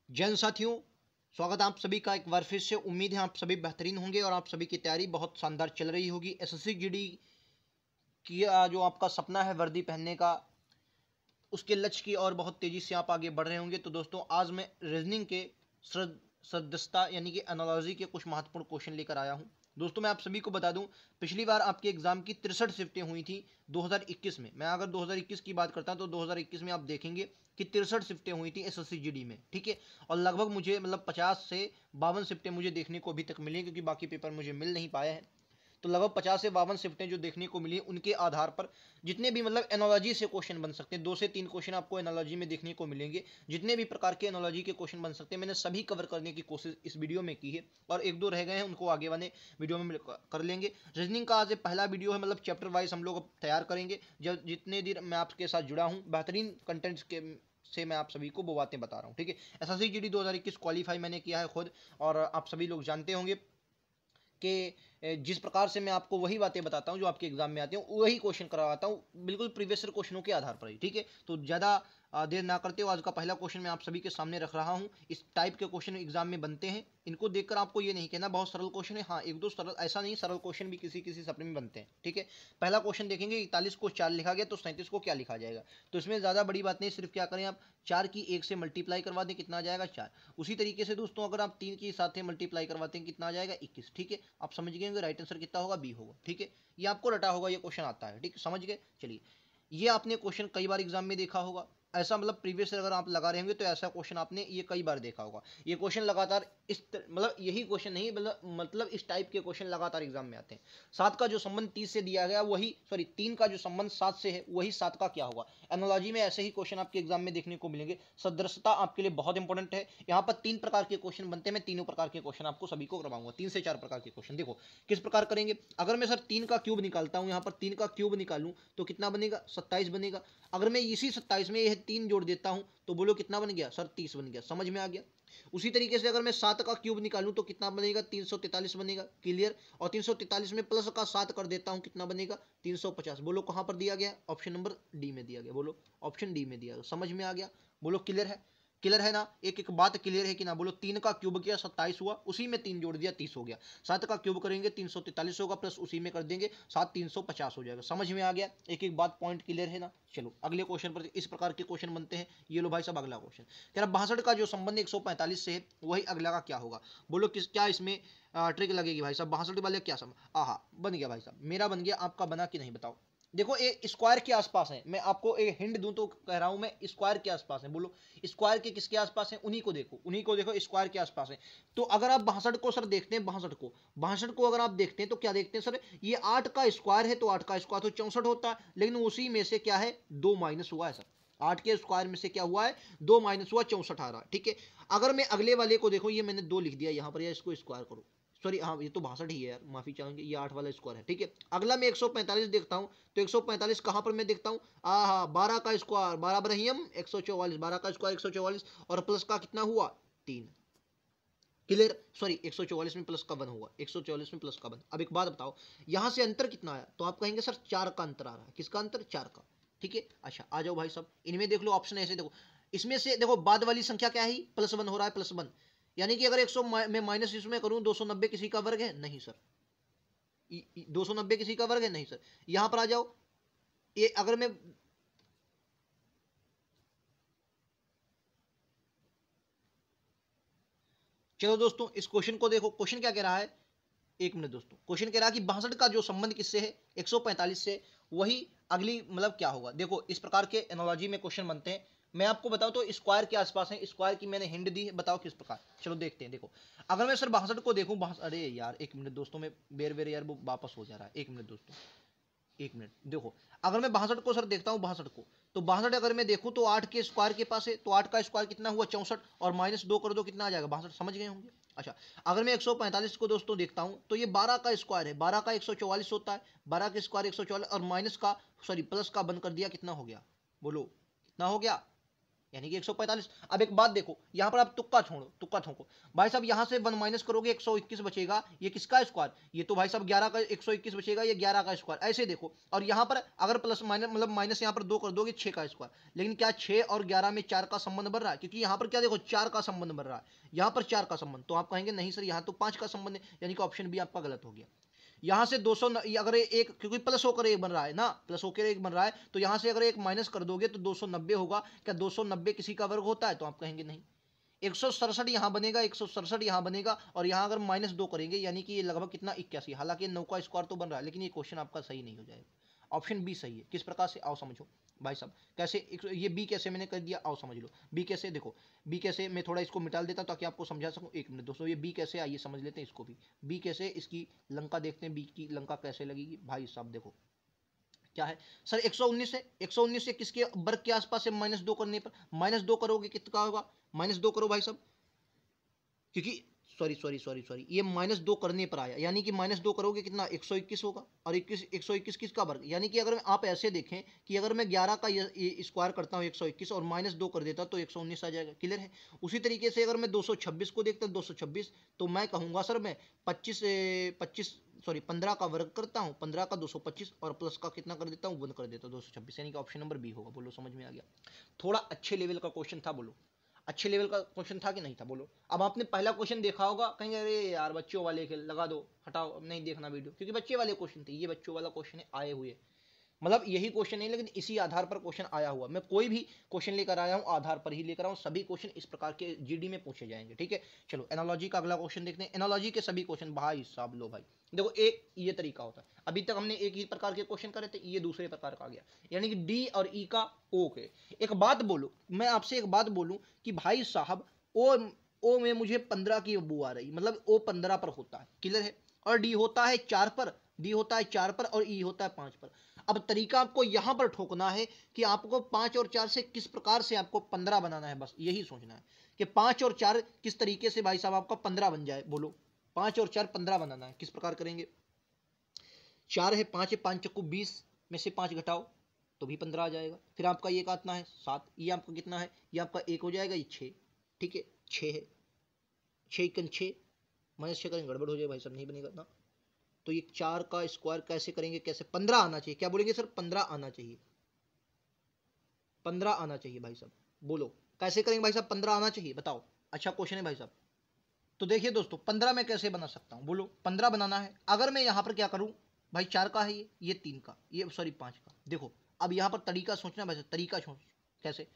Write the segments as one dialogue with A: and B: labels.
A: जैन साथियों, स्वागत है आप सभी का एक बार फिर से। उम्मीद है आप सभी बेहतरीन होंगे और आप सभी की तैयारी बहुत शानदार चल रही होगी। एसएससी जीडी की जो आपका सपना है वर्दी पहनने का, उसके लक्ष्य की और बहुत तेजी से आप आगे बढ़ रहे होंगे। तो दोस्तों, आज मैं रीजनिंग के सदस्यता यानी कि एनालॉजी के कुछ महत्वपूर्ण क्वेश्चन लेकर आया हूं। दोस्तों, मैं आप सभी को बता दूं, पिछली बार आपके एग्जाम की 63 शिफ्टें हुई थी 2021 में। मैं अगर 2021 की बात करता हूं तो 2021 में आप देखेंगे कि 63 शिफ्टें हुई थी एसएससी जीडी में, ठीक है। और लगभग मुझे 50 से 52 शिफ्टें मुझे देखने को अभी तक मिली, क्योंकि बाकी पेपर मुझे मिल नहीं पाए हैं। तो लगभग 50 से 52 शिफ्टें जो देखने को मिली, उनके आधार पर जितने भी एनोलॉजी से क्वेश्चन बन सकते हैं, 2 से 3 क्वेश्चन आपको एनोलॉजी में देखने को मिलेंगे। जितने भी प्रकार के एनोलॉजी के क्वेश्चन बन सकते हैं, मैंने सभी कवर करने की कोशिश इस वीडियो में की है। और एक दो रह गए हैं, उनको आगे वाले वीडियो में कर लेंगे। रीजनिंग का आज पहला वीडियो है, चैप्टर वाइज हम लोग तैयार करेंगे। जब जितने देर मैं आपके साथ जुड़ा हूँ, बेहतरीन कंटेंट्स के से मैं आप सभी को वो बातें बता रहा हूँ, ठीक है। एसएससी जीडी 2021 क्वालिफाई मैंने किया है खुद, और आप सभी लोग जानते होंगे कि जिस प्रकार से मैं आपको वही बातें बताता हूँ जो आपके एग्जाम में आते हैं, वही क्वेश्चन करवाता हूँ, बिल्कुल प्रीवियस क्वेश्चनों के आधार पर ही, ठीक है। तो ज़्यादा देर ना करते हो, आज का पहला क्वेश्चन मैं आप सभी के सामने रख रहा हूँ। इस टाइप के क्वेश्चन एग्जाम में बनते हैं, इनको देखकर आपको ये नहीं कहना बहुत सरल क्वेश्चन है। हाँ, एक दो सरल, ऐसा नहीं, सरल क्वेश्चन भी किसी किसी सप्ली में बनते हैं, ठीक है। पहला क्वेश्चन देखेंगे, 41 को 4 लिखा गया तो 37 को क्या लिखा जाएगा। तो इसमें ज़्यादा बड़ी बात नहीं, सिर्फ क्या करें आप 4 की 1 से मल्टीप्लाई करवा दें, कितना आ जाएगा 4। उसी तरीके से दोस्तों, अगर आप 3 की साथ मल्टीप्लाई करवाते हैं, कितना आ जाएगा 21, ठीक है। आप समझ गए होंगे राइट आंसर कितना होगा, बी होगा, ठीक है। ये आपको रटा होगा, ये क्वेश्चन आता है, ठीक, समझ गए। चलिए, ये आपने क्वेश्चन कई बार एग्जाम में देखा होगा। ऐसा प्रीवियस अगर आप लगा रहे होंगे तो ऐसा क्वेश्चन आपने ये कई बार देखा होगा। ये क्वेश्चन लगातार इस यही क्वेश्चन नहीं, इस टाइप के क्वेश्चन लगातार एग्जाम में आते हैं। 7 का जो संबंध 30 से दिया गया वही, सॉरी 3 का जो संबंध 7 से है वही 7 का क्या होगा। एनालॉजी में ऐसे ही क्वेश्चन आपके एग्जाम में देखने को मिलेंगे। सदृशता आपके लिए बहुत इंपॉर्टेंट है। यहाँ पर 3 प्रकार के क्वेश्चन बनते हैं, मैं तीनों प्रकार के क्वेश्चन आपको सभी को करवाऊंगा। 3 से 4 प्रकार के क्वेश्चन। देखो किस प्रकार करेंगे। अगर मैं सर 3 का क्यूब निकालता हूँ, यहाँ पर 3 का क्यूब निकालूं तो कितना बनेगा, 27 बनेगा। अगर मैं इसी 27 में यह 3 जोड़ देता हूं तो बोलो कितना बन गया सर, 30 बन गया। समझ में आ गया। उसी तरीके से अगर मैं 7 का क्यूब निकालूं तो कितना बनेगा, 343 बनेगा। क्लियर। और 343 में प्लस का 7 कर देता हूं, कितना बनेगा 350। बोलो कहां पर दिया गया, ऑप्शन नंबर डी में दिया गया। बोलो ऑप्शन डी में दिया गया। समझ में आ गया। बोलो क्लियर है। क्लियर है ना, एक एक बात क्लियर है कि ना। बोलो 3 का क्यूब किया 27 हुआ, उसी में 3 जोड़ दिया 30 हो गया। 7 का क्यूब करेंगे 343 होगा, प्लस उसी में कर देंगे 7, 350 हो जाएगा। समझ में आ गया। एक एक बात पॉइंट क्लियर है ना। चलो अगले क्वेश्चन पर। इस प्रकार के क्वेश्चन बनते हैं। ये लो भाई साहब अगला क्वेश्चन कह रहा 62 का जो संबंध 145 से है वही अगला का क्या होगा। बोलो किस क्या इसमें ट्रिक लगेगी भाई साहब। 62 वाले क्या समझ, आहा बन गया भाई साहब, मेरा बन गया, आपका बना कि नहीं बताओ। देखो ये स्क्वायर के आसपास है, मैं आपको एक हिंट दूं तो कह रहा हूं मैं, स्क्वायर के आसपास है। बोलो स्क्वायर के किसके आसपास है, उन्हीं को देखो, उन्हीं को देखो, स्क्वायर के आसपास है। तो अगर आप 62 को सर देखते हैं, 62 को अगर आप देखते हैं तो क्या देखते हैं सर, ये 8 का स्क्वायर है तो 8 का स्क्वायर तो 64 होता है, लेकिन उसी में से क्या है 2 माइनस हुआ है सर। 8 के स्क्वायर में से क्या हुआ है, 2 माइनस हुआ, 64 आ रहा है, ठीक है। अगर मैं अगले वाले को देखो, ये मैंने 2 लिख दिया यहाँ पर, या इसको स्क्वायर करो, सॉरी हाँ ये तो 62 ही है यार, माफी चाहेंगे, ये 8 वाला स्क्वायर है, ठीक है। अगला मैं 145 देखता हूँ, तो 145 कहां पर मैं देखता हूँ, हाँ 12 का स्क्वायर बराबर ही हम 144, 12 का स्क्वायर 144, और प्लस का कितना हुआ 3। क्लियर। सॉरी 144 में प्लस का 1 हुआ, 144 में प्लस का 1। अब एक बात बताओ, यहां से अंतर कितना आया, तो आप कहेंगे सर 4 का अंतर आ रहा है। किसका अंतर, 4 का, ठीक है। अच्छा आ जाओ भाई साहब, इनमें देख लो ऑप्शन ऐसे देखो, इसमें से देखो बाद वाली संख्या क्या है, +1 हो रहा है, +1, यानी कि अगर 100 में माइनस इसमें करूं, 290 किसी का वर्ग है, नहीं सर। 290 किसी का वर्ग है, नहीं सर। यहां पर आ जाओ, ये अगर मैं, चलो दोस्तों इस क्वेश्चन को देखो, क्वेश्चन क्या कह रहा है, एक मिनट दोस्तों। क्वेश्चन कह रहा है कि 62 का जो संबंध किससे है, 145 से, वही अगली क्या होगा। देखो इस प्रकार के एनालॉजी में क्वेश्चन बनते हैं। मैं आपको बताऊं तो स्क्वायर के आसपास है, स्क्वायर की मैंने हिंट दी है, बताओ किस प्रकार। चलो देखते हैं। देखो अगर मैं सर 62 को देखूं, अरे यार एक मिनट दोस्तों, में बेर बेर यार वो वापस हो जा रहा है, एक मिनट दोस्तों, एक मिनट। देखो अगर मैं 62 को सर देखता हूँ, 62 को, तो 62 अगर मैं देखूं तो 8 के स्क्वायर के पास है, तो 8 का स्क्वायर कितना हुआ 64, और -2 कर दो कितना आ जाएगा 62। समझ गए होंगे। अच्छा अगर मैं 145 को दोस्तों देखता हूं, तो ये 12 का स्क्वायर है, 12 का 144 होता है, 12 के स्क्वायर 144, और माइनस का, सॉरी प्लस का बंद कर दिया, कितना हो गया, बोलो कितना हो गया यानी कि 145। अब एक बात देखो, यहाँ पर आप तुक्का छोड़ो, तुक्का ठोको भाई साहब, यहाँ से 1 माइनस करोगे 121 बचेगा, ये किसका स्क्वायर, ये तो भाई साहब 11 का 121 बचेगा, ये 11 का स्क्वायर, ऐसे देखो। और यहाँ पर अगर प्लस माइनस मतलब माइनस यहाँ पर 2 कर दोगे 6 का स्क्वायर। लेकिन क्या 6 और 11 में 4 का संबंध बन रहा है, क्योंकि यहाँ पर क्या देखो 4 का संबंध बन रहा है, यहाँ पर 4 का संबंध, तो आप कहेंगे नहीं सर यहाँ तो 5 का संबंध है, यानी कि ऑप्शन बी आपका गलत हो गया। यहाँ से 200 अगर एक, क्योंकि प्लस होकर एक बन रहा है ना, प्लस होकर एक बन रहा है, तो यहाँ से अगर एक माइनस कर दोगे तो 290 होगा। क्या 290 किसी का वर्ग होता है, तो आप कहेंगे नहीं। 167 यहाँ बनेगा, 167 यहाँ बनेगा, और यहाँ अगर माइनस 2 करेंगे यानी कि ये लगभग कितना 81। हालांकि 9 का स्क्वायर तो बन रहा है, लेकिन ये क्वेश्चन आपका सही नहीं हो जाएगा। ऑप्शन बी सही है। किस प्रकार से, आओ समझो भाई साहब। कैसे ये बी कैसे मैंने कर दिया, आओ समझ लो। बी कैसे, देखो बी कैसे, मैं थोड़ा इसको मिटा देता हूँ ताकि आपको समझा सकूँ। 1 मिनट दोस्तों, ये बी कैसे, आइए समझ लेते हैं इसको भी। बी कैसे, इसकी लंका देखते हैं, बी की लंका कैसे लगेगी भाई साहब। देखो क्या है सर, 119 है, 119 से किसके वर्ग के आसपास है, -2 करने पर, -2 करोगे कितना होगा, -2 करो भाई साहब, क्योंकि सॉरी ये -2 करने पर आया, यानी कि -2 करोगे कितना 121 होगा, और 121 किसका वर्ग, यानी कि अगर आप ऐसे देखें कि अगर मैं 11 का स्क्वायर करता हूँ 121 और -2 कर देता तो 119 आ जाएगा। क्लियर है। उसी तरीके से अगर मैं 226 को देखता 226, तो मैं कहूँगा सर मैं 15 का वर्ग करता हूँ, 15 का 225 और प्लस का कितना कर देता हूँ 1 कर देता हूँ 226, यानी कि ऑप्शन नंबर बी होगा। बोलो समझ में आ गया। थोड़ा अच्छे लेवल का क्वेश्चन था, बोलो अच्छे लेवल का क्वेश्चन था कि नहीं था, बोलो। अब आपने पहला क्वेश्चन देखा होगा, कहेंगे अरे यार बच्चों वाले के लगा दो, हटाओ, अब नहीं देखना वीडियो, क्योंकि बच्चे वाले क्वेश्चन थे, ये बच्चों वाला क्वेश्चन है, आए हुए, मतलब यही क्वेश्चन नहीं, लेकिन इसी आधार पर क्वेश्चन आया हुआ। मैं कोई भी क्वेश्चन लेकर आया हूँ आधार पर ही लेकर आया हूँ, सभी क्वेश्चन इस प्रकार के जीडी में पूछे जाएंगे। ठीक है, चलो एनालॉजी का अगला क्वेश्चन देखते हैं। एनालॉजी के सभी क्वेश्चन भाई साहब, लो भाई देखो, एक ये तरीका होता है, अभी तक हमने एक ही प्रकार के क्वेश्चन करे थे, ये दूसरे प्रकार का आ गया, यानी कि डी और ई का ओ के। एक बात बोलो, मैं आपसे एक बात बोलूं कि भाई साहब ओ में मुझे 15 की बू आ रही, मतलब ओ 15 पर होता है, क्लियर है, और डी होता है 4 पर, डी होता है 4 पर और ई होता है 5 पर। अब तरीका आपको यहां पर ठोकना है कि आपको 5 और 4 से किस प्रकार से आपको 15 बनाना है, बस यही सोचना है कि 5 और 4 किस तरीके से भाई साहब आपका 15 बन जाए। बोलो 5 और 4 15 बनाना है, किस प्रकार करेंगे। 4 है, 5 है, 5 चक्कू 20 में से 5 घटाओ तो भी 15 आ जाएगा। फिर आपका ये कितना है 7, ये आपका कितना है, ये आपका 1 हो जाएगा, ये 6, ठीक है 6 है, 6 -6 करेंगे गड़बड़ हो जाए भाई साहब, नहीं बनेगा ना। तो ये 4 का स्क्वायर कैसे करेंगे, कैसे 15 आना चाहिए, क्या बोलेंगे सर 15 आना चाहिए, 15 आना चाहिए भाई साहब। बोलो कैसे करेंगे भाई साहब, 15 आना चाहिए, बताओ। अच्छा क्वेश्चन है भाई साहब। तो देखिए दोस्तों 15 मैं कैसे बना सकता हूं, बोलो 15 बनाना है, अगर मैं यहां पर क्या करूं भाई, 4 का है ये 3 का, ये सॉरी 5 का। देखो अब यहां पर तरीका सोचना भाई साहब, तरीका सोच कैसे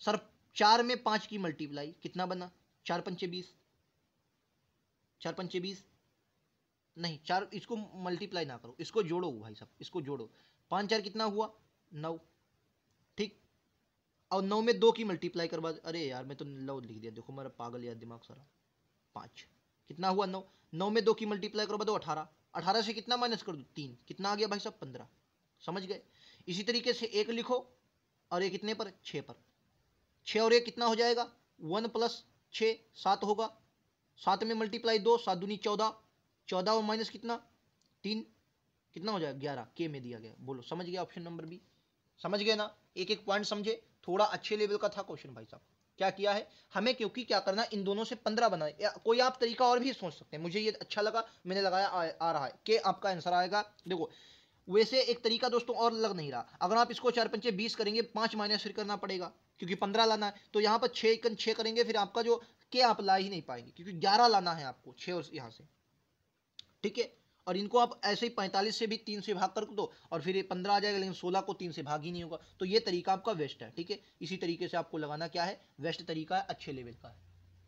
A: सर, 4 में 5 की मल्टीप्लाई कितना बना, 4 पंचे 20, 4 पंचे 20 नहीं, 4 इसको मल्टीप्लाई ना करो, इसको जोड़ो भाई साहब, इसको जोड़ो, 5 4 कितना हुआ 9, ठीक। और 9 में 2 की मल्टीप्लाई करवा, अरे यार मैं तो 9 लिख दिया, देखो मेरा पागल यार दिमाग सारा। 5 कितना हुआ 9, 9 में 2 की मल्टीप्लाई करवा दो 18, 18 से कितना माइनस कर दो 3, कितना आ गया भाई साहब 15, समझ गए। इसी तरीके से 1 लिखो और ये कितने पर 6 पर, 6 और 1 कितना हो जाएगा 1 + 6 7 होगा, 7 में मल्टीप्लाई 2 7 दूनी 14, 14 और माइनस कितना 3, कितना हो जाएगा 11, के में दिया गया। बोलो समझ गया, ऑप्शन नंबर बी। समझ गए ना, एक एक पॉइंट समझे, थोड़ा अच्छे लेवल का था क्वेश्चन भाई साहब। क्या किया है हमें, क्योंकि क्या करना इन दोनों से 15 बनाए, या कोई आप तरीका और भी सोच सकते हैं, मुझे ये अच्छा लगा मैंने लगाया, आ रहा है कि आपका आंसर आएगा। देखो वैसे एक तरीका दोस्तों और लग नहीं रहा, अगर आप इसको 4 पंचे 20 करेंगे, 5 माइनस फिर करना पड़ेगा क्योंकि 15 लाना है, तो यहाँ पर 6 करेंगे, फिर आपका जो के आप ला ही नहीं पाएंगे क्योंकि 11 लाना है आपको 6 और यहाँ से, ठीक है। और इनको आप ऐसे ही 45 से भी 3 से भाग कर दो और फिर ये 15 आ जाएगा, लेकिन 16 को 3 से भाग ही नहीं होगा, तो ये तरीका आपका वेस्ट है, ठीक है। इसी तरीके से आपको लगाना क्या है, वेस्ट तरीका है, अच्छे लेवल का है,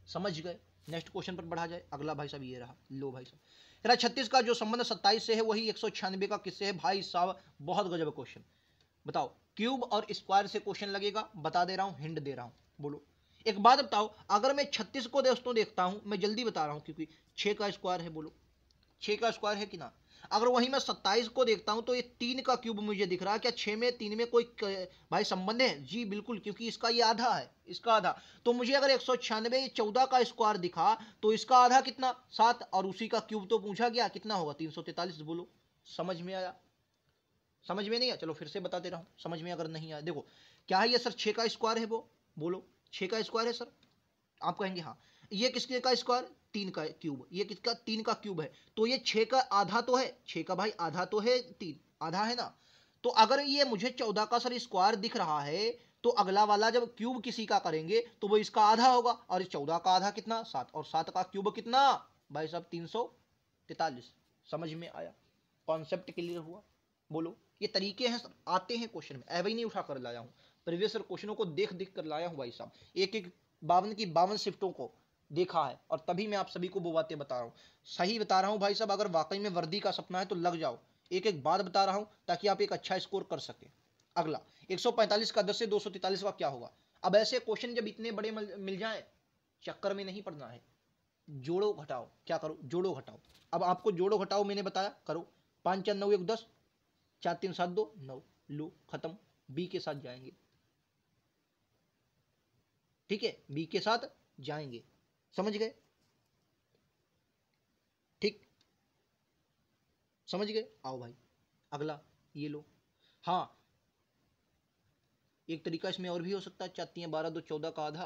A: समझ गए। नेक्स्ट क्वेश्चन पर बढ़ा जाए, अगला भाई साहब ये रहा, लो भाई साहब, तेरा 36 का जो संबंध 27 से है वही 196 का किससे है भाई साहब, बहुत गजब क्वेश्चन। बताओ क्यूब और स्क्वायर से क्वेश्चन लगेगा, बता दे रहा हूं, हिंट दे रहा हूं, बोलो। एक बात बताओ, अगर मैं 36 को दोस्तों देखता हूं, मैं जल्दी बता रहा हूं क्योंकि 6 का स्क्वायर है, बोलो 6 का स्क्वायर है कि ना। अगर वहीं मैं 27 को देखता हूं तो ये 3 का क्यूब मुझे दिख रहा है, क्या 6 में 3 में कोई भाई संबंध है, जी बिल्कुल, क्योंकि इसका ये आधा है, इसका आधा, तो मुझे अगर 196 14 का स्क्वायर दिखा तो इसका आधा कितना 7, और उसी का क्यूब तो पूछा गया, कितना होगा 343। बोलो समझ में आया, समझ में नहीं आया, चलो फिर से बताते रहा हूं, समझ में अगर नहीं आया, देखो क्या है ये सर 6 का स्क्वायर है वो, बोलो 6 का स्क्वायर है सर, आप कहेंगे हाँ। ये किसके का स्क्वायर, 3 का क्यूब, ये किसका 3 का क्यूब है, तो ये 6 का आधा तो है, 6 का भाई आधा तो है, 3 आधा है ना। तो अगर ये मुझे 14 का सर स्क्वायर दिख रहा है, तो अगला वाला जब क्यूब किसी का करेंगे तो वो इसका आधा होगा, और इस 14 का आधा कितना 7, और 7 का क्यूब कितना भाई साहब 343। समझ में आया, कॉन्सेप्ट क्लियर हुआ, बोलो। ये तरीके हैं सर, आते हैं क्वेश्चन में, ऐसे ही नहीं उठा कर लाया हूं, प्रीवियस क्वेश्चनों को देख देख कर लाया हूं भाई साहब, एक एक 52 की 52 शिफ्टों को देखा है, और तभी मैं आप सभी को वो बातें बता रहा हूँ, सही बता रहा हूँ भाई साहब। अगर वाकई में वर्दी का सपना है तो लग जाओ, एक एक बात बता रहा हूँ ताकि आप एक अच्छा स्कोर कर सके। अगला 145 का 10 से 243 का क्या होगा। अब ऐसे क्वेश्चन जब इतने बड़े मिल जाए, चक्कर में नहीं पड़ना है, जोड़ो घटाओ, क्या करो जोड़ो घटाओ। अब आपको जोड़ो घटाओ मैंने बताया, करो 5 4 9 1 10, 4 3 7 2 9, लो खत्म, बी के साथ जाएंगे, ठीक है, बी के साथ जाएंगे, समझ गए, ठीक, समझ गए। आओ भाई अगला ये लो। हाँ एक तरीका इसमें और भी हो सकता है, 4 3 12 2 14 का आधा,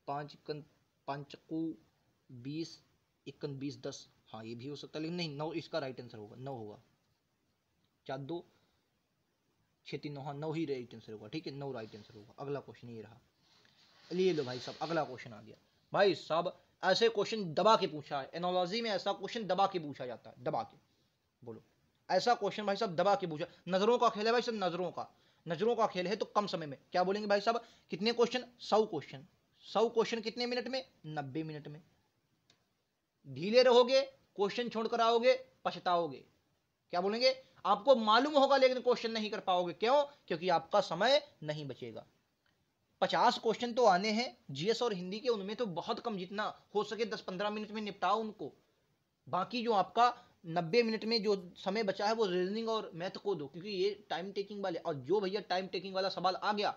A: 5 5 चक्कू 20, 1 20 10, हाँ ये भी हो सकता है, लेकिन नहीं 9 इसका राइट आंसर होगा, 9 होगा, 4 2 6 3 9, हाँ 9 ही राइट आंसर होगा, ठीक है 9 राइट आंसर होगा। अगला क्वेश्चन ये रहा, लिए लो भाई साहब, अगला क्वेश्चन आ गया भाई साहब। ऐसे क्वेश्चन दबा के पूछा है, एनोलॉजी में ऐसा क्वेश्चन दबा के पूछा जाता है, दबा के, बोलो ऐसा क्वेश्चन भाई साहब दबा के पूछा। नजरों का खेल है भाई साहब, नजरों का खेल है, तो कम समय में क्या बोलेंगे भाई साहब, कितने क्वेश्चन 100 क्वेश्चन, 100 क्वेश्चन कितने मिनट में, 90 मिनट में। ढीले रहोगे, क्वेश्चन छोड़कर आओगे, पछताओगे। क्या बोलेंगे, आपको मालूम होगा लेकिन क्वेश्चन नहीं कर पाओगे, क्यों, क्योंकि आपका समय नहीं बचेगा। 50 क्वेश्चन तो आने हैं जीएस और हिंदी के, उनमें तो बहुत कम, जितना हो सके 10-15 मिनट में निपटाओ उनको। बाकी जो आपका 90 मिनट में जो समय बचा है वो रीजनिंग और मैथ को दो, क्योंकि ये टाइम टेकिंग वाले, और जो भैया टाइम टेकिंग वाला सवाल आ गया,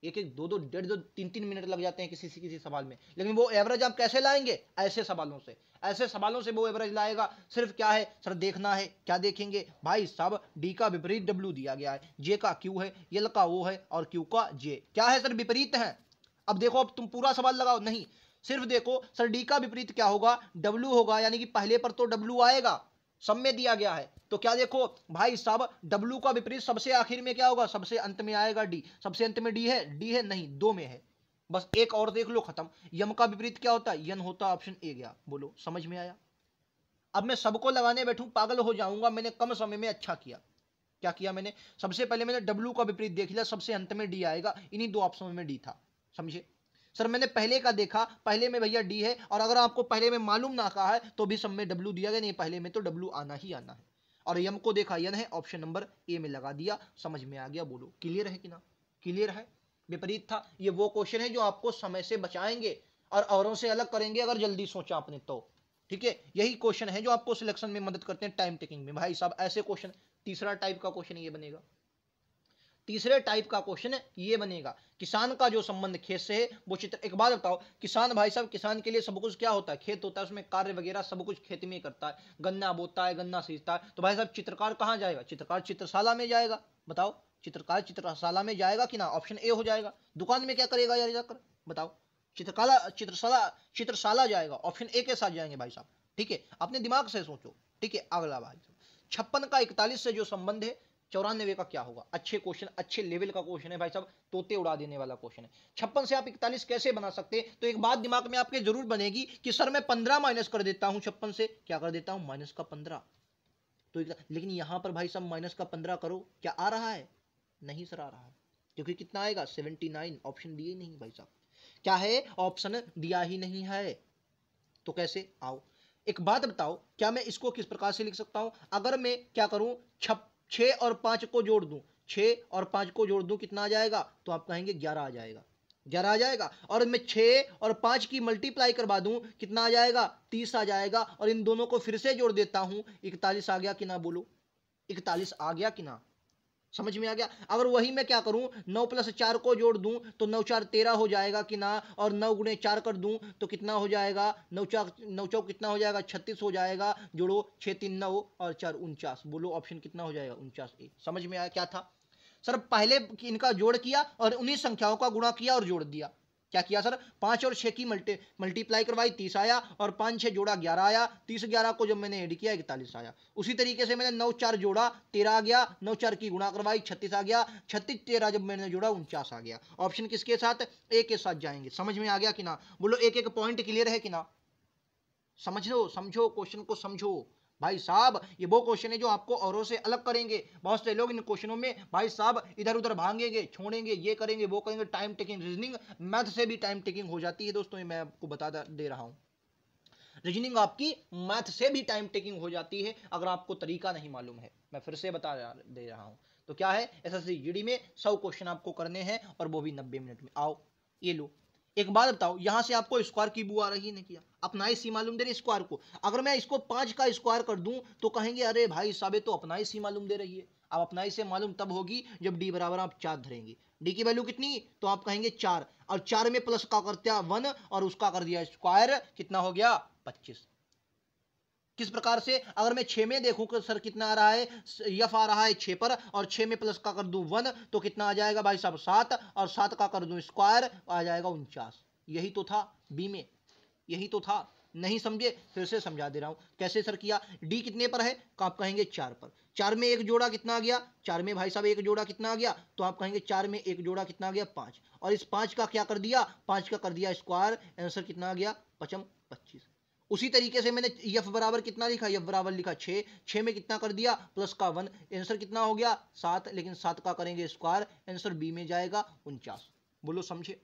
A: एक एक 2 2 1.5 2 3 3 मिनट लग जाते हैं किसी सवाल में, लेकिन वो एवरेज आप कैसे लाएंगे, ऐसे सवालों से, ऐसे सवालों से वो एवरेज लाएगा। सिर्फ क्या है सर देखना है, क्या देखेंगे भाई साहब, डी का विपरीत डब्ल्यू दिया गया है, जे का क्यू है, एल का ओ है, और क्यू का जे, क्या है सर विपरीत है। अब देखो, अब तुम पूरा सवाल लगाओ नहीं, सिर्फ देखो सर डी का विपरीत क्या होगा, डब्ल्यू होगा, यानी कि पहले पर तो डब्ल्यू आएगा, सब में दिया गया है, तो क्या देखो भाई साहब, डब्ल्यू का विपरीत सबसे आखिर में क्या होगा, सबसे अंत में आएगा डी, सबसे अंत में डी है नहीं, 2 में है, बस एक और देख लो खत्म। यम का विपरीत क्या होता है, यन होता, ऑप्शन ए गया, बोलो समझ में आया। अब मैं सबको लगाने बैठूं पागल हो जाऊंगा, मैंने कम समय में अच्छा किया, क्या किया मैंने, सबसे पहले मैंने डब्ल्यू का विपरीत देख लिया, सबसे अंत में डी आएगा, इन्हीं 2 ऑप्शन में डी था, समझे। सर मैंने पहले का देखा, पहले में भैया डी है, और अगर आपको पहले में मालूम ना कहा है तो भी सब में डब्ल्यू दिया गया, नहीं पहले में तो डब्ल्यू आना ही आना है, और यम को देखा यन है, ऑप्शन नंबर ए में लगा दिया, समझ में आ गया, बोलो क्लियर है कि ना, क्लियर है। विपरीत था, ये वो क्वेश्चन है जो आपको समय से बचाएंगे और औरों से अलग करेंगे अगर जल्दी सोचा आपने तो, ठीक है, यही क्वेश्चन है जो आपको सिलेक्शन में मदद करते हैं टाइम टेकिंग में भाई साहब, ऐसे क्वेश्चन। तीसरा टाइप का क्वेश्चन ये बनेगा, तीसरे टाइप का क्वेश्चन ये बनेगा, किसान का जो संबंध खेत से है वो चित्र। एक बात बताओ, किसान भाई साहब, किसान के लिए सब कुछ क्या होता है, खेत होता है, उसमें कार्य वगैरह सब कुछ खेती में करता है, गन्ना बोता है, गन्ना सींचता है, तो भाई साहब चित्रकार कहाँ जाएगा, चित्रकार चित्रशाला में जाएगा, बताओ चित्रकार चित्रशाला में जाएगा कि ना, ऑप्शन ए हो जाएगा। दुकान में क्या करेगा यार जाकर, बताओ, चित्रकला चित्रशाला चित्रशाला जाएगा, ऑप्शन ए के साथ जाएंगे भाई साहब, ठीक है, अपने दिमाग से सोचो, ठीक है। अगला भाई 56 का 41 से जो संबंध है, 94 का क्या होगा। अच्छे क्वेश्चन, अच्छे लेवल का क्वेश्चन है भाई साहब, तोते उड़ा देने वाला क्वेश्चन है। 56 से आप 41 कैसे बना सकते हैं, तो एक बात दिमाग में आपके जरूर बनेगी कि सर मैं 15 माइनस कर देता हूं, 56 से क्या कर देता हूं, माइनस का 15, तो लेकिन यहां पर भाई साहब माइनस का 15 करो, क्या आ रहा है, नहीं सर आ रहा है, क्योंकि कितना आएगा 79, ऑप्शन दिए नहीं भाई साहब, क्या है, ऑप्शन दिया ही नहीं है, तो कैसे, आओ एक बात बताओ, क्या मैं इसको किस प्रकार से लिख सकता हूं, अगर मैं क्या करूं, 6 और 5 को जोड़ दूं, 6 और 5 को जोड़ दूं कितना आ जाएगा, तो आप कहेंगे 11 आ जाएगा, 11 आ जाएगा, और मैं 6 और 5 की मल्टीप्लाई करवा दूं कितना आ जाएगा, 30 आ जाएगा, और इन दोनों को फिर से जोड़ देता हूं, 41 आ गया कि ना, बोलो 41 आ गया कि ना, समझ में आ गया। अगर वही मैं क्या करूं, 9 + 4 को जोड़ दूं तो 9 4 13 हो जाएगा कि ना, और 9 × 4 कर दूं तो कितना हो जाएगा, 9 चौक कितना हो जाएगा, 36 हो जाएगा, जोड़ो 6 3 9 और 4 49, बोलो ऑप्शन कितना हो जाएगा, 49 ए। समझ में आया क्या था सर, पहले इनका जोड़ किया और उन्हीं संख्याओं का गुणा किया और जोड़ दिया, क्या किया सर, 5 और 6 की मल्टीप्लाई करवाई, 30 आया, और 5 6 जोड़ा 11 आया, 30 11 को जब मैंने ऐड किया 41 आया। उसी तरीके से मैंने 9 4 जोड़ा 13 आ गया, 9 4 की गुणा करवाई 36 आ गया, 36 13 जब मैंने जोड़ा 49 आ गया। ऑप्शन किसके साथ, ए के साथ जाएंगे। समझ में आ गया कि ना, बोलो एक एक पॉइंट क्लियर है कि ना, समझ लो, समझो क्वेश्चन को समझो भाई साहब। ये वो क्वेश्चन है जो आपको औरों से अलग करेंगे। बहुत से लोग इन क्वेश्चनों में भाई साहब इधर उधर भागेंगे, छोड़ेंगे, ये करेंगे वो करेंगे, टाइम टेकिंग, रीजनिंग मैथ से भी टाइम टेकिंग हो जाती है दोस्तों, ये मैं आपको बता दे रहा हूं। रीजनिंग आपकी मैथ से भी टाइम टेकिंग हो जाती है अगर आपको तरीका नहीं मालूम है। मैं फिर से बता दे रहा हूं। तो क्या है, एसएससी जीडी में 100 क्वेश्चन आपको करने हैं और वो भी 90 मिनट में। आओ ये लो, एक बात बताओ, यहां से आपको स्क्वायर की बू आ रही है क्या, अपना ही सी मालूम दे रही स्क्वायर को। अगर मैं इसको 5 का स्क्वायर कर दूं तो कहेंगे अरे भाई साहब तो अपना ही सी मालूम दे रही है। अब अपना ही से मालूम तब होगी जब डी बराबर आप 4 धरेंगे। डी की वैल्यू कितनी, तो आप कहेंगे 4, और 4 में प्लस का करते 1 और उसका कर दिया स्क्वायर, कितना हो गया 25। किस प्रकार से, अगर मैं 6 में देखूं कि सर कितना आ रहा है, यफ आ रहा है 6 पर, और 6 में प्लस का कर दूं 1 तो कितना आ जाएगा भाई साहब 7, और 7 का कर दूं स्क्वायर आ जाएगा 49। यही तो था बी में, यही तो था। नहीं समझे, फिर से समझा दे रहा हूं कैसे सर किया। डी कितने पर है, आप कहेंगे 4 पर। 4 में एक जोड़ा कितना आ गया, 4 में भाई साहब एक जोड़ा कितना आ गया, तो आप कहेंगे 4 में एक जोड़ा कितना आ गया 5, और इस 5 का क्या कर दिया, 5 का कर दिया स्क्वायर, आंसर कितना आ गया 25। उसी तरीके से मैंने यफ बराबर कितना लिखा, यफ बराबर लिखा 6, 6 में कितना कर दिया प्लस का 1, आंसर कितना हो गया 7, लेकिन 7 का करेंगे स्क्वायर, आंसर बी में जाएगा 49। बोलो समझे,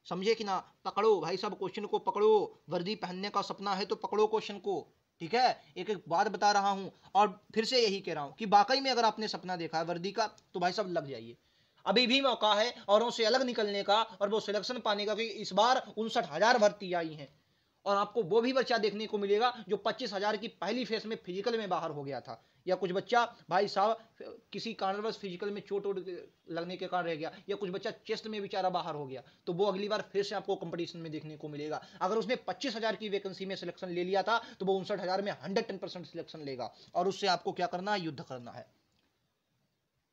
A: समझे कि ना। पकड़ो भाई साहब क्वेश्चन को पकड़ो, वर्दी पहनने का सपना है तो पकड़ो क्वेश्चन को, ठीक है। एक एक बात बता रहा हूं और फिर से यही कह रहा हूं कि वाकई में अगर आपने सपना देखा है वर्दी का तो भाई साहब लग जाइए, अभी भी मौका है औरों से अलग निकलने का और वो सिलेक्शन पाने का, क्योंकि इस बार 59,000 भर्ती आई हैं और आपको वो भी बच्चा देखने को मिलेगा जो 25,000 की पहली फेस में फिजिकल में बाहर हो गया था, या कुछ बच्चा भाई साहब किसी कारणवश फिजिकल में चोट लगने के कारण रह गया, या कुछ बच्चा चेस्ट में बेचारा बाहर हो गया, तो वो अगली बार फिर से आपको कंपटीशन में देखने को मिलेगा। अगर उसने 25,000 की वैकेंसी में सिलेक्शन ले लिया था तो वो 59,000 में 110% सिलेक्शन लेगा, और उससे आपको क्या करना है, युद्ध करना है।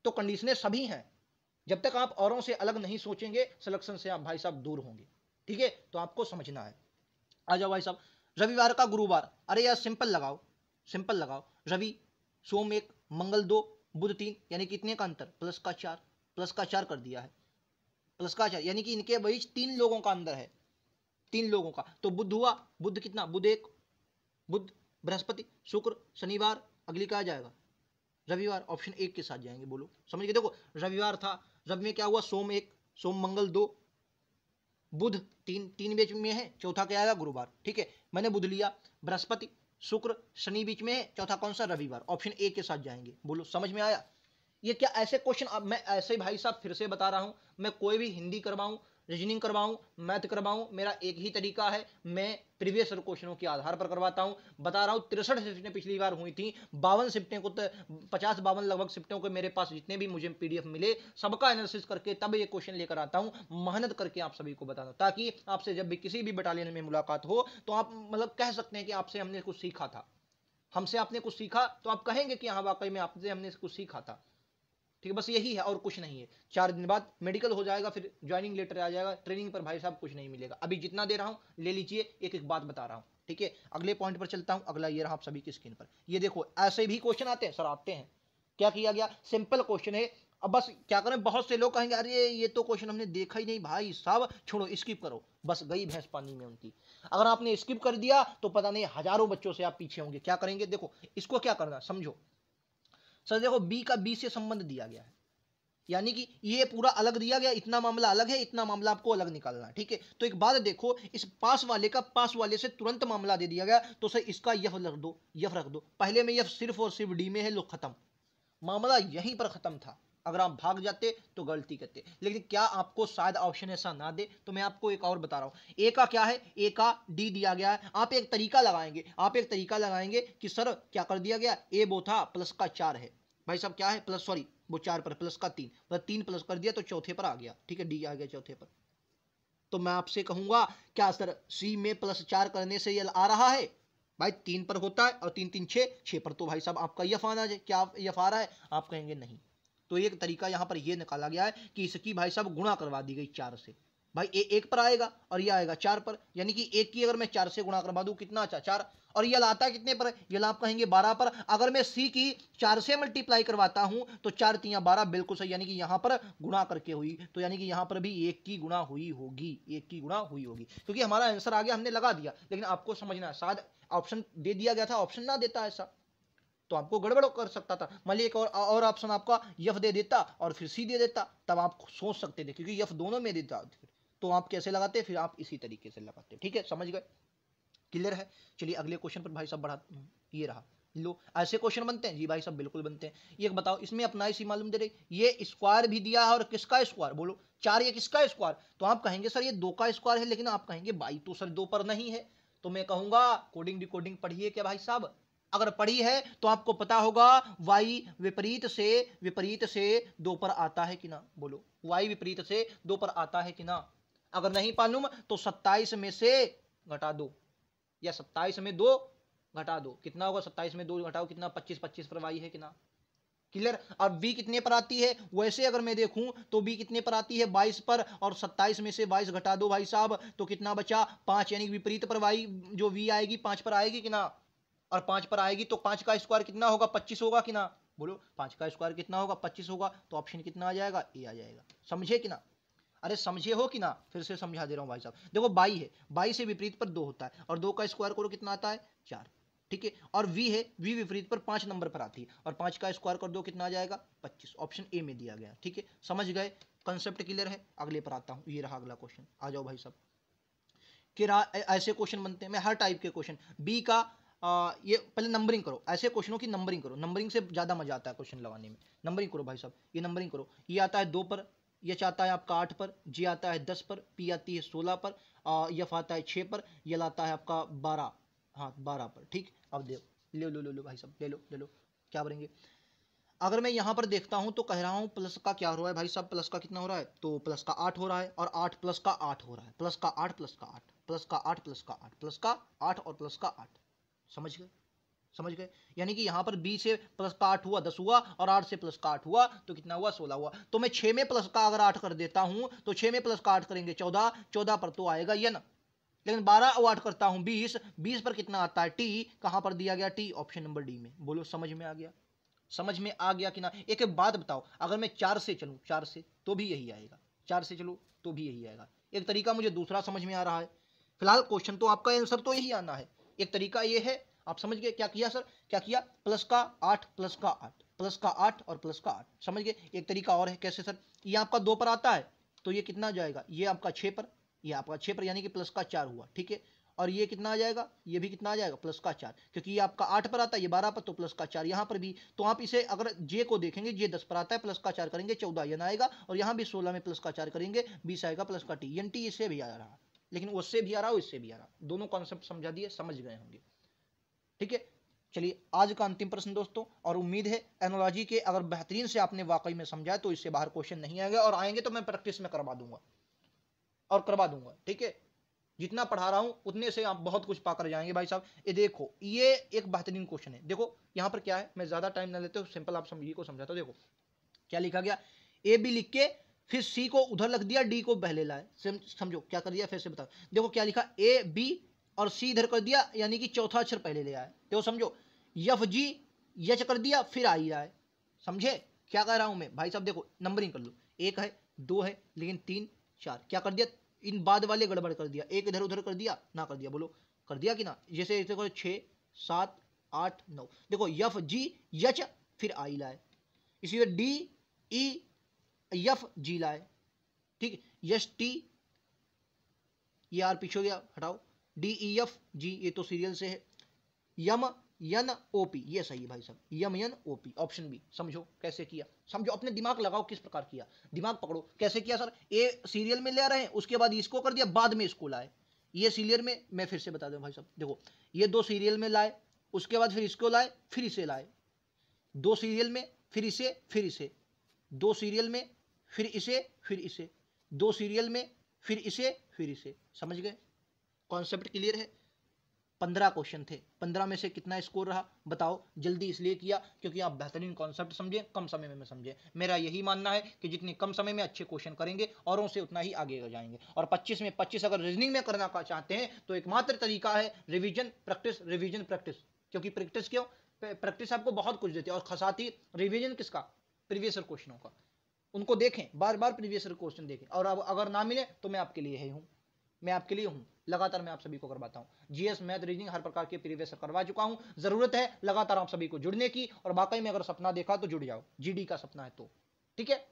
A: तो कंडीशनें सभी हैं, जब तक आप औरों से अलग नहीं सोचेंगे सिलेक्शन से आप भाई साहब दूर होंगे, ठीक है। तो आपको समझना है। आ जाओ भाई साहब, रविवार का गुरुवार, अरे यार सिंपल लगाओ, सिंपल लगाओ, रवि सोम 1 मंगल 2 बुध 3, यानी कितने का अंतर, प्लस का 4, प्लस का 4 कर दिया है, प्लस का 4, यानी कि इनके बीच 3 लोगों का अंदर है, 3 लोगों का। तो बुध हुआ, बुध कितना, बुध 1, बुध बृहस्पति शुक्र शनिवार, अगली का आ जाएगा रविवार, ऑप्शन 1 के साथ जाएंगे। बोलो समझ के देखो, रविवार था, रवि में क्या हुआ, सोम 1, सोम मंगल 2 बुध 3, 3 बीच में है, चौथा क्या आएगा गुरुवार, ठीक है। मैंने बुध लिया, बृहस्पति शुक्र शनि बीच में है, चौथा कौन सा, रविवार, ऑप्शन ए के साथ जाएंगे। बोलो समझ में आया। ये क्या ऐसे क्वेश्चन, अब मैं ऐसे भाई साहब फिर से बता रहा हूं, मैं कोई भी हिंदी करवाऊं, रीजनिंग करवाऊं, मैथ करवाऊं, मेरा एक ही तरीका है, मैं प्रीवियस क्वेश्चनों के आधार पर करवाता हूं। बता रहा हूं 63 शिफ्टें पिछली बार हुई थी, 52 शिफ्टें को 50-52 लगभग शिफ्टों के मेरे पास जितने भी मुझे पीडीएफ मिले सबका एनालिसिस करके तब ये क्वेश्चन लेकर आता हूं, मेहनत करके आप सभी को बताता हूं, ताकि आपसे जब भी किसी भी बटालियन में मुलाकात हो तो आप मतलब कह सकते हैं कि आपसे हमने कुछ सीखा था, हमसे आपने कुछ सीखा, तो आप कहेंगे कि हाँ वाकई में आपसे हमने कुछ सीखा था, ठीक है। बस यही है और कुछ नहीं है। 4 दिन बाद मेडिकल हो जाएगा, फिर ज्वाइनिंग लेटर आ जाएगा, ट्रेनिंग पर भाई साहब कुछ नहीं मिलेगा। अभी जितना दे रहा हूं ले लीजिए, एक एक बात बता रहा हूं, ठीक है। अगले पॉइंट पर चलता हूं, अगला ये रहा आप सभी की स्क्रीन पर, ये देखो ऐसे भी क्वेश्चन आते हैं सर, आते हैं। क्या किया गया, सिंपल क्वेश्चन है। अब बस क्या करें, बहुत से लोग कहेंगे अरे ये तो क्वेश्चन हमने देखा ही नहीं भाई साहब, छोड़ो स्किप करो, बस गई भैंस पानी में उनकी। अगर आपने स्किप कर दिया तो पता नहीं हजारों बच्चों से आप पीछे होंगे। क्या करेंगे, देखो इसको क्या करना समझो सर, देखो बी से संबंध दिया गया है, यानी कि ये पूरा अलग दिया गया, इतना मामला अलग है, इतना मामला आपको अलग निकालना है, ठीक है। तो एक बात देखो, इस पास वाले का पास वाले से तुरंत मामला दे दिया गया, तो सर इसका यफ रख दो, यफ रख दो। पहले में यफ सिर्फ और सिर्फ डी में है, लो खत्म, मामला यहीं पर खत्म था। अगर आप भाग जाते तो गलती करते, लेकिन क्या आपको शायद ऑप्शन ऐसा ना दे, तो मैं आपको एक और बता रहा हूं। ए का क्या है, ए का डी दिया गया है, आप एक तरीका लगाएंगे, आप एक तरीका लगाएंगे कि सर क्या कर दिया गया, ए वो था प्लस का 4 है भाई साहब, क्या है प्लस, सॉरी वो 4 पर प्लस का 3, मतलब 3 प्लस कर दिया तो चौथे पर आ गया, ठीक है, डी आ गया चौथे पर। तो मैं आपसे कहूंगा क्या सर सी में प्लस 4 करने से ये आ रहा है, भाई 3 पर होता है और 3 3 6, 6 पर तो भाई साहब आपका यफ आना है, क्या यफ आ रहा है, आप कहेंगे नहीं। तो एक तरीका यहां पर यह निकाला गया है कि इसकी भाई साहब गुणा करवा दी गई 4 से, भाई एक पर आएगा और ये आएगा 4 पर, यानी कि एक की अगर मैं 4 से गुणा करवा दूं कितना अच्छा 4, और ये लाता कितने पर, ये आप कहेंगे 12 पर। अगर मैं सी की 4 से मल्टीप्लाई करवाता हूं तो 4 तिया 12, बिल्कुल सही, यानी कि यहां पर गुणा करके हुई, तो यानी कि यहां पर भी एक की गुणा हुई होगी, एक की गुणा हुई होगी, क्योंकि हमारा आंसर आ गया, हमने लगा दिया। लेकिन आपको समझना है, शायद ऑप्शन दे दिया गया था, ऑप्शन ना देता ऐसा तो आपको गड़बड़ कर सकता था। मान लीजिए एक और ऑप्शन आपका यफ दे देता और फिर सी दे देता, तब आप सोच सकते थे, क्योंकि यफ दोनों में देता, तो आप कैसे लगाते, फिर आप इसी तरीके से लगाते। ठीक है, समझ गए, क्लियर है। चलिए अगले क्वेश्चन पर भाई साहब बढ़ाते हैं। ये रहा, लो ऐसे क्वेश्चन बनते हैं जी भाई साहब, बिल्कुल बनते हैं। ये बताओ, इसमें अपना इसी मालूम दे रहे, ये स्क्वायर भी दिया है, और किसका स्क्वायर बोलो, 4, ये किसका स्क्वायर, तो आप कहेंगे सर ये 2 का स्क्वायर है, लेकिन आप कहेंगे भाई तो सर 2 पर नहीं है, तो मैं कहूंगा कोडिंग डिकोडिंग पढ़िए क्या भाई साहब, अगर पढ़ी है तो आपको पता होगा y विपरीत से 2 पर आता है कि ना, बोलो y विपरीत से 2 पर आता है कि ना। अगर नहीं मालूम तो 27 में से घटा दो, या 27 में 2 घटा दो, कितना होगा, 27 में 2 घटाओ कितना, 25, 25 पर y है कि ना, क्लियर। और b कितने पर आती है, वैसे अगर मैं देखूं तो b कितने पर आती है, 22 पर, और 27 में से 22 घटा दो भाई साहब, तो कितना बचा, 5, यानी विपरीत पर y जो v आएगी 5 पर आएगी कि ना, और 5 पर आएगी तो 5 का स्क्वायर कितना होगा, 25 होगा कि ना, बोलो 5 का स्क्वायर कितना होगा, 25 होगा, तो ऑप्शन कितना आ जाएगा, ए आ जाएगा। समझे कि ना, अरे समझे हो कि ना, फिर से समझा दे रहा हूं भाई साहब। देखो 22 है, 22 से विपरीत पर 2 होता है, और 2 का स्क्वायर करो कितना आता है, 4, ठीक है। और v है, v विपरीत पर 5 नंबर पर आती है, और 5 का स्क्वायर कर दो कितना आ जाएगा, 25, ऑप्शन ए में दिया गया। ठीक है, समझ गए, कंसेप्ट क्लियर है। अगले पर आता हूं, ये रहा अगला क्वेश्चन, आ जाओ भाई साहब। कि ऐसे क्वेश्चन बनते हैं, मैं हर टाइप के क्वेश्चन, बी का ये पहले नंबरिंग करो, ऐसे क्वेश्चनों की नंबरिंग करो, नंबरिंग से ज्यादा मजा आता है क्वेश्चन लगाने में। नंबरिंग करो भाई साहब, ये नंबरिंग करो, ये आता है 2 पर, ये आता है आपका 8 पर, जी आता है 10 पर, पी आती है 16 पर, यफ आता है 6 पर, ये लाता है आपका 12, हाँ 12 पर। ठीक, अब देखो, लो भाई साहब, ले लो, क्या करेंगे। अगर मैं यहाँ पर देखता हूँ तो कह रहा हूँ प्लस का क्या हो रहा है भाई साहब, प्लस का कितना हो रहा है, तो प्लस का 8 हो रहा है, और 8 प्लस का 8 हो रहा है, प्लस का 8 प्लस का 8 प्लस का 8 प्लस का 8 प्लस का 8 और प्लस का 8, समझ गए, समझ गए। यानी कि यहाँ पर b से प्लस का 8 हुआ 10 हुआ, और 8 से प्लस का 8 हुआ तो कितना हुआ, 16 हुआ। तो मैं 6 में प्लस का अगर 8 कर देता हूँ तो 6 में प्लस का 8 करेंगे 14, 14 पर तो आएगा ये ना, लेकिन 12 और 8 करता हूँ 20, 20 पर कितना आता है, t, कहाँ पर दिया गया, t ऑप्शन नंबर डी में। बोलो समझ में आ गया, समझ में आ गया कि ना। एक एक बात बताओ, अगर मैं 4 से चलूं, 4 से तो भी यही आएगा, 4 से चलो तो भी यही आएगा। एक तरीका मुझे दूसरा समझ में आ रहा है, फिलहाल क्वेश्चन तो आपका आंसर तो यही आना है। एक तरीका ये है, आप समझ गए क्या किया सर, क्या किया, प्लस का 8 प्लस का 8 प्लस का 8 और प्लस का 8, समझ गए। एक तरीका और है, कैसे सर, ये आपका 2 पर आता है तो ये कितना जाएगा, ये आपका 6 पर, ये आपका 6 पर, यानी कि प्लस का 4 हुआ, ठीक है। और ये कितना आ जाएगा, ये भी कितना आ जाएगा, प्लस का 4, क्योंकि ये आपका 8 पर आता है, ये 12 पर, तो प्लस का 4 यहाँ पर भी। तो आप इसे अगर जे को देखेंगे, जे 10 पर आता है, प्लस का 4 करेंगे 14 यन आएगा, और यहाँ भी 16 में प्लस का 4 करेंगे 20 आएगा, प्लस का टी, एन टी इससे भी आ रहा, लेकिन उससे भी आ रहा, इससे भी आ रहा, दोनों कॉन्सेप्ट समझा दिए, समझ गए होंगे। ठीक है, चलिए आज का अंतिम प्रश्न दोस्तों, और उम्मीद है एनोलॉजी के अगर बेहतरीन से आपने वाकई में समझा तो इससे बाहर क्वेश्चन नहीं आएंगे, और आएंगे तो मैं प्रैक्टिस में करवा दूंगा और करवा दूंगा। ठीक है, जितना पढ़ा रहा हूं उतने से आप बहुत कुछ पाकर जाएंगे भाई साहब। ये देखो, ये एक बेहतरीन क्वेश्चन है, देखो यहाँ पर क्या है, मैं ज्यादा टाइम ना लेते हो, सिंपल आप समझिए को समझाता हूं। देखो क्या लिखा गया, ए बी लिख के फिर सी को उधर रख दिया, डी को पहले लाए, समझो क्या कर दिया, फिर से बताओ। देखो क्या लिखा, ए बी और सी इधर कर दिया, यानी कि चौथा अक्षर पहले ले आए, देखो समझो, यफ जी यच कर दिया, फिर आई आए, समझे क्या कह रहा हूं मैं भाई साहब। देखो नंबरिंग कर लो, 1 है 2 है, लेकिन 3 4 क्या कर दिया, इन बाद वाले गड़बड़ कर दिया, एक इधर उधर कर दिया ना, कर दिया, बोलो कर दिया कि ना। जैसे देखो 6 7 8 9, देखो यफ जी यच फिर आई लाए, इसी डी ई यफ जी लाए, ठीक, यश टी, ये आर पीछे हो गया हटाओ, डी ई एफ जी ये तो सीरियल से है, यम यन ओ पी ये सही है भाई साहब, यम यन ओ पी ऑप्शन बी। समझो कैसे किया, समझो, अपने दिमाग लगाओ किस प्रकार किया, दिमाग पकड़ो कैसे किया सर। ए सीरियल में ले रहे हैं, उसके बाद इसको कर दिया, बाद में इसको लाए, ये सीरियल में, मैं फिर से बता दूं भाई साहब, देखो ये 2 सीरियल में लाए, उसके बाद फिर इसको लाए, फिर इसे लाए, 2 सीरियल में, फिर इसे, फिर इसे, 2 सीरियल में, फिर इसे, फिर इसे, 2 सीरियल में, फिर इसे, फिर इसे, समझ गए, कॉन्सेप्ट क्लियर है। 15 क्वेश्चन थे, 15 में से कितना स्कोर रहा बताओ। जल्दी इसलिए किया क्योंकि आप बेहतरीन कॉन्सेप्ट समझे, कम समय में समझे। मेरा यही मानना है कि जितने कम समय में अच्छे क्वेश्चन करेंगे औरों से उतना ही आगे जाएंगे। और 25 में 25 अगर रीजनिंग में करना चाहते हैं तो एकमात्र तरीका है रिवीजन प्रैक्टिस, रिवीजन प्रैक्टिस। क्योंकि प्रैक्टिस क्यों, प्रैक्टिस आपको बहुत कुछ देती है, और साथ ही रिवीजन किसका, प्रीवियस क्वेश्चनों का। उनको देखें, बार बार प्रीवियस क्वेश्चन देखें, और अब अगर ना मिले तो मैं आपके लिए ही हूँ, मैं आपके लिए हूँ। लगातार मैं आप सभी को करवाता हूँ जीएस, मैथ, रीजनिंग, हर प्रकार के प्रीवियस करवा चुका हूँ। जरूरत है लगातार आप सभी को जुड़ने की, और वाकई में अगर सपना देखा तो जुड़ जाओ, जीडी का सपना है तो। ठीक है,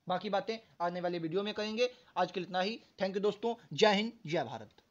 A: बाकी बातें आने वाले वीडियो में करेंगे। आज के लिए इतना ही। थैंक यू दोस्तों, जय हिंद, जय भारत।